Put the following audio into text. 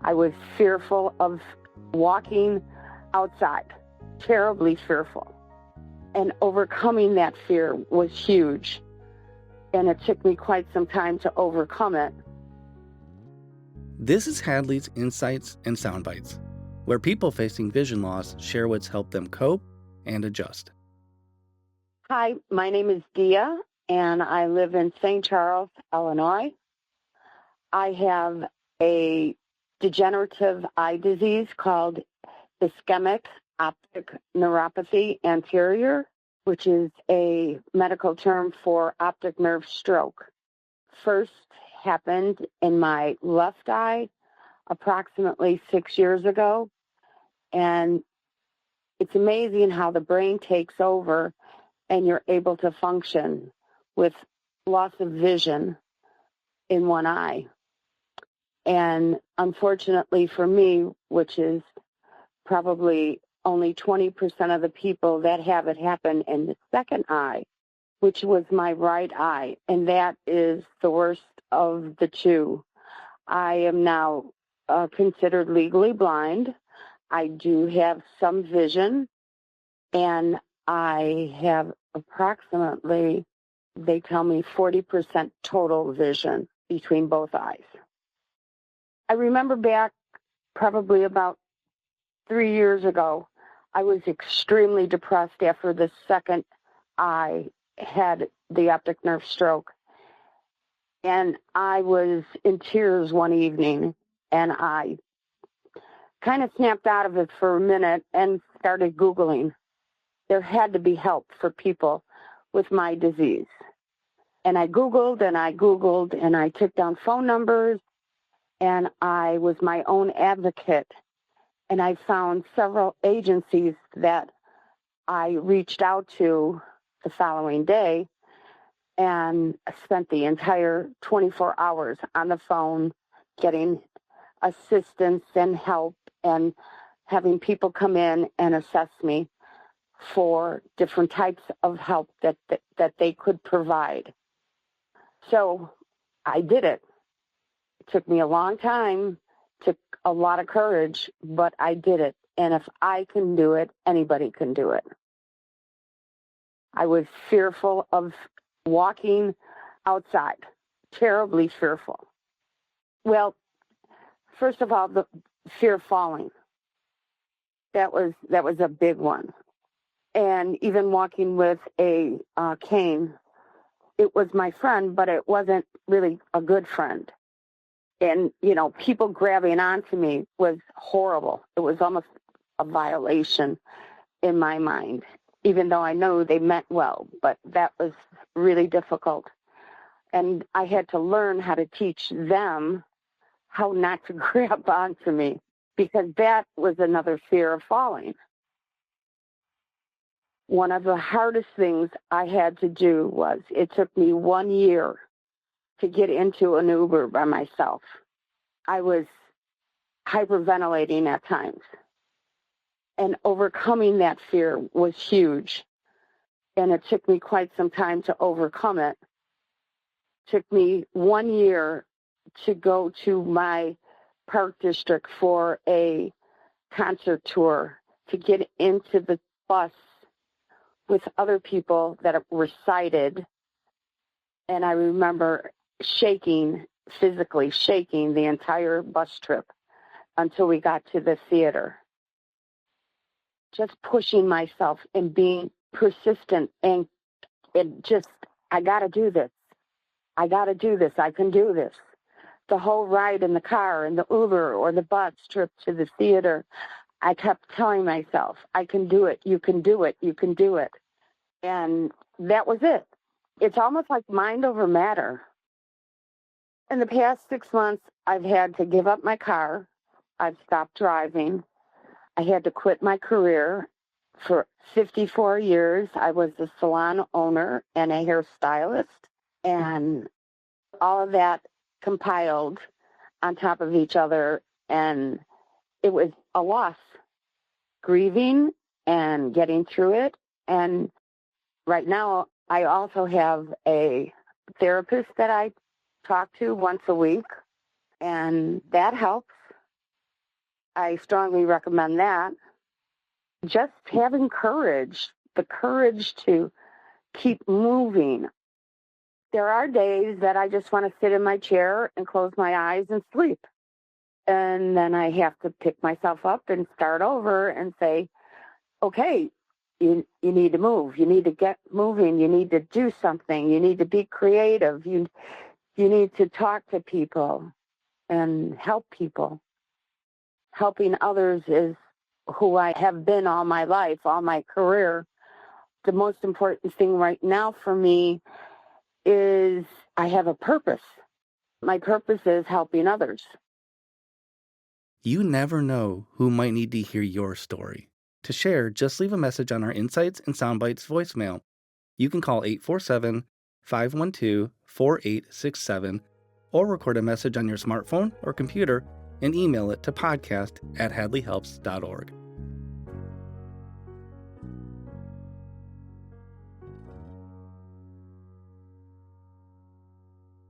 I was fearful of walking outside, terribly fearful. And overcoming that fear was huge. And it took me quite some time to overcome it. This is Hadley's Insights and Soundbites, where people facing vision loss share what's helped them cope and adjust. Hi, my name is Dia, and I live in St. Charles, Illinois. I have a degenerative eye disease called ischemic optic neuropathy anterior, which is a medical term for optic nerve stroke. First happened in my left eye approximately 6 years ago, and it's amazing how the brain takes over and you're able to function with loss of vision in one eye. And unfortunately for me, which is probably only 20% of the people that have it happen in the second eye, which was my right eye, and that is the worst of the two. I am now considered legally blind. I do have some vision, and I have approximately, they tell me, 40% total vision between both eyes. I remember back probably about 3 years ago, I was extremely depressed after the second eye had the optic nerve stroke. And I was in tears one evening, and I kind of snapped out of it for a minute and started Googling. There had to be help for people with my disease. And I Googled and I Googled and I took down phone numbers, and I was my own advocate. And I found several agencies that I reached out to the following day and spent the entire 24 hours on the phone getting assistance and help and having people come in and assess me for different types of help that they could provide. So I did it. It took me a long time, took a lot of courage, but I did it. And if I can do it, anybody can do it. I was fearful of walking outside, terribly fearful. Well, first of all, the fear of falling. That was a big one. And even walking with a cane, it was my friend, but it wasn't really a good friend. And, people grabbing onto me was horrible. It was almost a violation in my mind, even though I know they meant well, but that was really difficult. And I had to learn how to teach them how not to grab onto me, because that was another fear of falling. One of the hardest things I had to do was, it took me 1 year to get into an Uber by myself. I was hyperventilating at times. And overcoming that fear was huge. And it took me quite some time to overcome it. It took me 1 year to go to my park district for a concert tour, to get into the bus with other people that were sighted. And I remember physically shaking the entire bus trip until we got to the theater. Just pushing myself and being persistent and just, I got to do this. I got to do this. I can do this. The whole ride in the car, in the Uber or the bus trip to the theater, I kept telling myself, I can do it. You can do it. You can do it. And that was it. It's almost like mind over matter. In the past 6 months, I've had to give up my car. I've stopped driving. I had to quit my career. For 54 years, I was a salon owner and a hairstylist, and all of that compiled on top of each other, and it was a loss, grieving and getting through it. And right now, I also have a therapist that I talk to once a week, and that helps. I strongly recommend that. Just having courage, the courage to keep moving. There are days that I just want to sit in my chair and close my eyes and sleep. And then I have to pick myself up and start over and say, okay, you need to move. You need to get moving. You need to do something. You need to be creative. You need to talk to people and help people. Helping others is who I have been all my life, all my career. The most important thing right now for me is I have a purpose. My purpose is helping others. You never know who might need to hear your story. To share, just leave a message on our Insights and Soundbites voicemail. You can call 847-512-4867 or record a message on your smartphone or computer and email it to podcast@hadleyhelps.org.